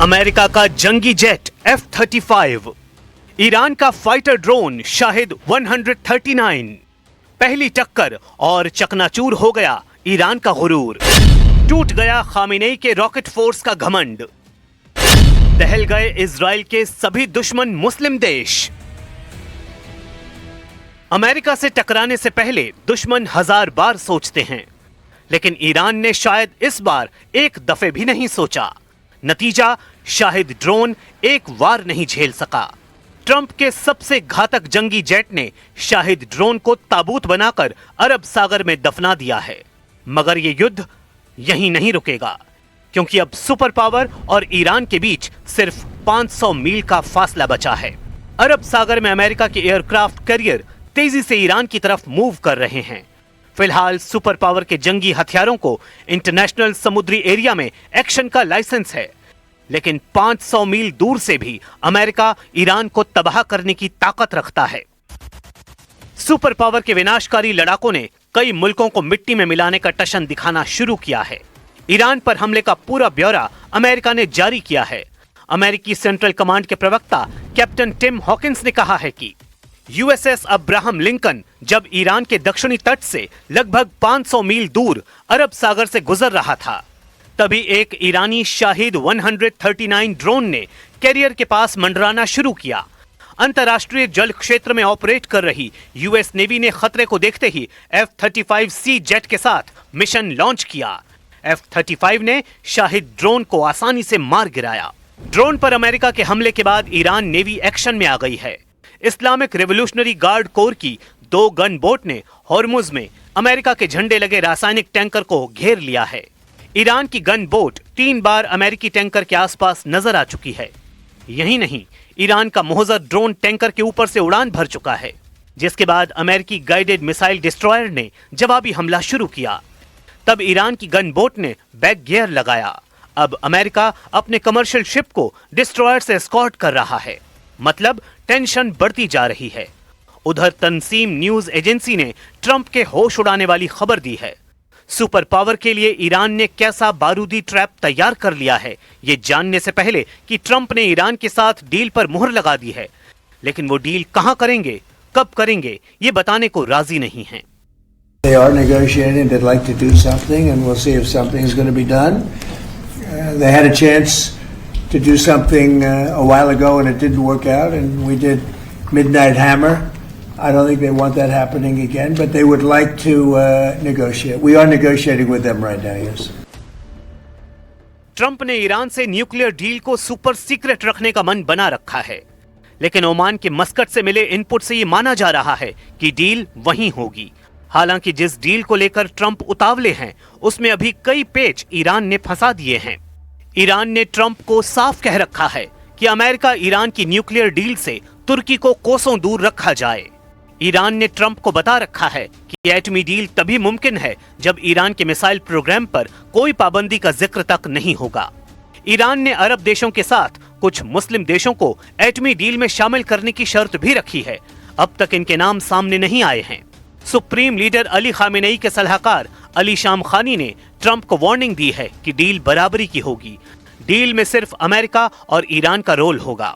America का जंगी jet F-35, Iran का fighter drone Shahid 139, पहली टक्कर और चकनाचूर हो गया ईरान का गुरूर, टूट गया खामेनेई के रॉकेट फोर्स का घमंड, दहल गए इजराइल के सभी दुश्मन मुस्लिम देश। अमेरिका से टकराने से पहले दुश्मन 1000 बार सोचते हैं, लेकिन ईरान ने शायद इस बार एक दफे भी नहीं सोचा। नतीजा, शाहिद ड्रोन एक वार नहीं झेल सका। ट्रंप के सबसे घातक जंगी जेट ने शाहिद ड्रोन को ताबूत बनाकर अरब सागर में दफना दिया है। मगर यह युद्ध यहीं नहीं रुकेगा, क्योंकि अब सुपर पावर और ईरान के बीच सिर्फ 500 मील का फासला बचा है। अरब सागर में अमेरिका के एयरक्राफ्ट कैरियर तेजी से ईरान की तरफ मूव कर रहे हैं। फिलहाल सुपर पावर के जंगी हथियारों को इंटरनेशनल समुद्री एरिया में एक्शन का लाइसेंस है, लेकिन 500 मील दूर से भी अमेरिका ईरान को तबाह करने की ताकत रखता है। सुपर पावर के विनाशकारी लड़ाकों ने कई मुल्कों को मिट्टी में मिलाने का टशन दिखाना शुरू किया है। ईरान पर हमले का पूरा ब्यौरा अमेरिका ने जारी किया है। अमेरिकी सेंट्रल कमांड के प्रवक्ता कैप्टन टिम हॉकिंस ने कहा है कि यूएसएस अब्राहम लिंकन जब ईरान के दक्षिणी तट से लगभग 500 मील दूर अरब सागर से गुजर रहा था, तभी एक ईरानी शाहिद 139 ड्रोन ने कैरियर के पास मंडराना शुरू किया। अंतर्राष्ट्रीय जल क्षेत्र में ऑपरेट कर रही यूएस नेवी ने खतरे को देखते ही F-35C जेट के साथ मिशन लॉन्च किया। F-35 ने शाहिद ड्रोन को आसानी से मार गिराया। ड्रोन पर अमेरिका के हमले के बाद ईरान नेवी एक्शन में आ गई है। इस्लामिक रेवोल्यूशनरी गार्ड कोर की 2 गन बोट ने हॉर्मुज में अमेरिका के झंडे लगे रासायनिक टैंकर को घेर लिया है। ईरान की गन बोट 3 बार अमेरिकी टैंकर के आसपास नजर आ चुकी है। यही नहीं, ईरान का मोहज़र ड्रोन टैंकर के ऊपर से उड़ान भर चुका है, जिसके बाद अमेरिकी गाइडेड मिसाइल डिस्ट्रॉयर ने जवाबी हमला शुरू किया। तब ईरान की गन बोट ने बैक गियर लगाया। अब अमेरिका अपने कमर्शियल शिप को डिस्ट्रॉयर से एस्कॉर्ट कर रहा है। मतलब टेंशन बढ़ती जा रही है। उधर तंसीम न्यूज एजेंसी ने ट्रंप के होश उड़ाने वाली खबर दी है। सुपर पावर के लिए ईरान ने कैसा बारूदी ट्रैप तैयार कर लिया है, ये जानने से पहले कि ट्रंप ने ईरान के साथ डील पर मुहर लगा दी है, लेकिन वो डील कहां करेंगे, कब करेंगे, ये बताने को राजी नहीं हैं। They are negotiating. They'd like to do something, and we'll see if something is going to be done. They had a chance to do something a while ago, and it didn't work out, and we did Midnight Hammer. I don't think they want that happening again, but they would like to negotiate. We are negotiating with them right now, yes. Trump ने Iran से nuclear deal को super secret रखने का मन बना रखा है, लेकिन ओमान के मस्कट से मिले इनपुट से ये माना जा रहा है कि डील वहीं होगी। हालांकि जिस डील को लेकर ट्रंप उतावले हैं, उसमें अभी कई पेच ईरान ने फंसा दिए हैं। ईरान ने ट्रंप को साफ कह रखा है कि अमेरिका ईरान की न्यूक्लियर डील से तुर्की को कोसों दूर रखा जाए। ईरान ने ट्रंप को बता रखा है कि एटमी डील तभी मुमकिन है जब ईरान के मिसाइल प्रोग्राम पर कोई पाबंदी का जिक्र तक नहीं होगा। ईरान ने अरब देशों के साथ कुछ मुस्लिम देशों को एटमी डील में शामिल करने की शर्त भी रखी है। अब तक इनके नाम सामने नहीं आए हैं। सुप्रीम लीडर अली खामेनेई के सलाहकार अली शाम खानी ने ट्रंप को वार्निंग दी है कि डील बराबरी की होगी। डील में सिर्फ अमेरिका और ईरान का रोल होगा।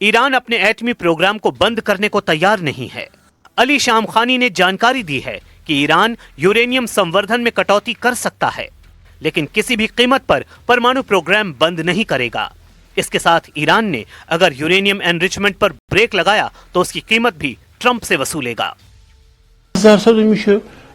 ईरान अपने एटमी प्रोग्राम को बंद करने को तैयार नहीं है। अली शाम खानी ने जानकारी दी है कि ईरान यूरेनियम संवर्धन में कटौती कर सकता है, लेकिन किसी भी कीमत पर परमाणु प्रोग्राम बंद नहीं करेगा। इसके साथ ईरान ने अगर यूरेनियम एनरिचमेंट पर ब्रेक लगाया तो उसकी कीमत भी ट्रंप से वसूलेगा।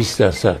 20%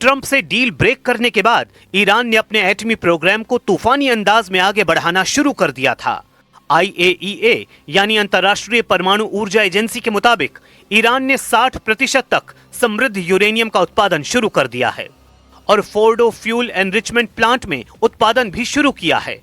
ट्रंप से डील ब्रेक करने के बाद ईरान ने अपने एटमी प्रोग्राम को तूफानी अंदाज में आगे बढ़ाना शुरू कर दिया था। IAEA यानी अंतर्राष्ट्रीय परमाणु ऊर्जा एजेंसी के मुताबिक ईरान ने 60% तक समृद्ध यूरेनियम का उत्पादन शुरू कर दिया है और फोर्डो फ्यूल एनरिचमेंट प्लांट में उत्पादन भी शुरू किया है।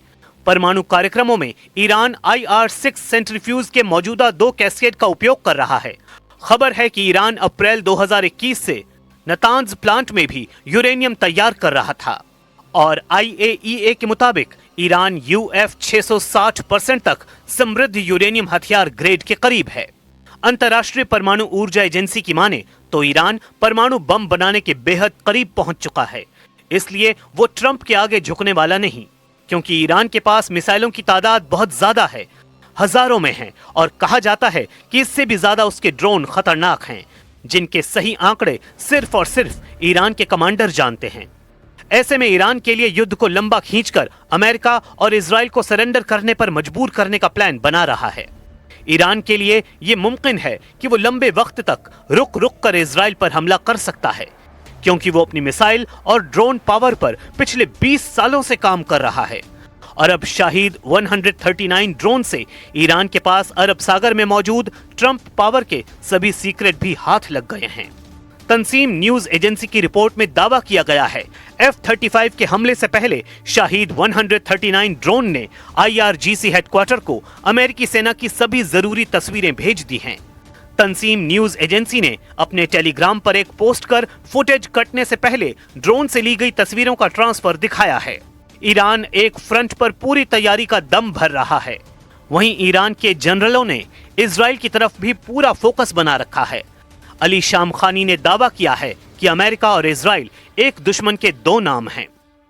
परमाणु कार्यक्रमों में ईरान IR-6 सेंट्रीफ्यूज के मौजूदा 2 कैस्केड का उपयोग कर रहा है। खबर है कि ईरान अप्रैल 2021 से नतांज प्लांट में भी यूरेनियम तैयार कर रहा था और IAEA के मुताबिक ईरान UF 660% तक समृद्ध यूरेनियम हथियार ग्रेड के करीब है। अंतर्राष्ट्रीय परमाणु ऊर्जा एजेंसी की माने तो ईरान परमाणु बम बनाने के बेहद करीब पहुंच चुका है, इसलिए वो ट्रंप के आगे झुकने वाला नहीं, क्योंकि ईरान के पास मिसाइलों की तादाद बहुत ज्यादा है, हजारों में है और कहा जाता है कि इससे भी ज्यादा उसके ड्रोन खतरनाक हैं, जिनके सही आंकड़े सिर्फ और सिर्फ ईरान के कमांडर जानते हैं। ऐसे में ईरान के लिए युद्ध को लंबा खींचकर अमेरिका और इजराइल को सरेंडर करने पर मजबूर करने का प्लान बना रहा है। ईरान के लिए यह मुमकिन है कि वो लंबे वक्त तक रुक रुक कर इजराइल पर हमला कर सकता है, क्योंकि वो अपनी मिसाइल और ड्रोन पावर पर पिछले 20 सालों से काम कर रहा है और अब शाहिद 139 ड्रोन से ईरान के पास अरब सागर में मौजूद ट्रंप पावर के सभी सीक्रेट भी हाथ लग गए हैं। तंसीम न्यूज एजेंसी की रिपोर्ट में दावा किया गया है F-35 के हमले से पहले शाहिद 139 ड्रोन ने IRGC हेडक्वार्टर को अमेरिकी सेना की सभी जरूरी तस्वीरें भेज दी हैं। तंसीम न्यूज एजेंसी ने अपने टेलीग्राम पर एक पोस्ट कर फुटेज कटने से पहले ड्रोन से ली गई तस्वीरों का ट्रांसफर दिखाया है। ईरान एक फ्रंट पर पूरी तैयारी का दम भर रहा है, वहीं ईरान के जनरलों ने इजराइल की तरफ भी पूरा फोकस बना रखा है। अली शामखानी ने दावा किया है कि अमेरिका और इजराइल एक दुश्मन के 2 नाम हैं।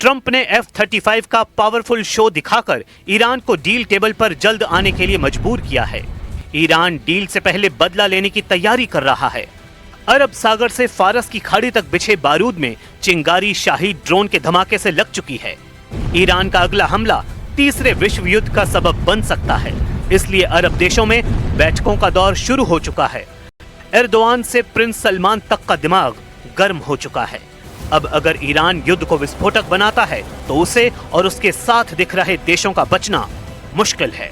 ट्रंप ने F-35 का पावरफुल शो दिखाकर ईरान को डील टेबल पर जल्द आने के लिए मजबूर किया है। ईरान डील से पहले बदला लेने की तैयारी कर रहा है। अरब सागर से फारस की खाड़ी तक बिछे बारूद में चिंगारी शाहिद ड्रोन के धमाके से लग चुकी है। ईरान का अगला हमला तीसरे विश्व युद्ध का सबब बन सकता है, इसलिए अरब देशों में बैठकों का दौर शुरू हो चुका है। एर्दोआन से प्रिंस सलमान तक का दिमाग गर्म हो चुका है। अब अगर ईरान युद्ध को विस्फोटक बनाता है तो उसे और उसके साथ दिख रहे देशों का बचना मुश्किल है।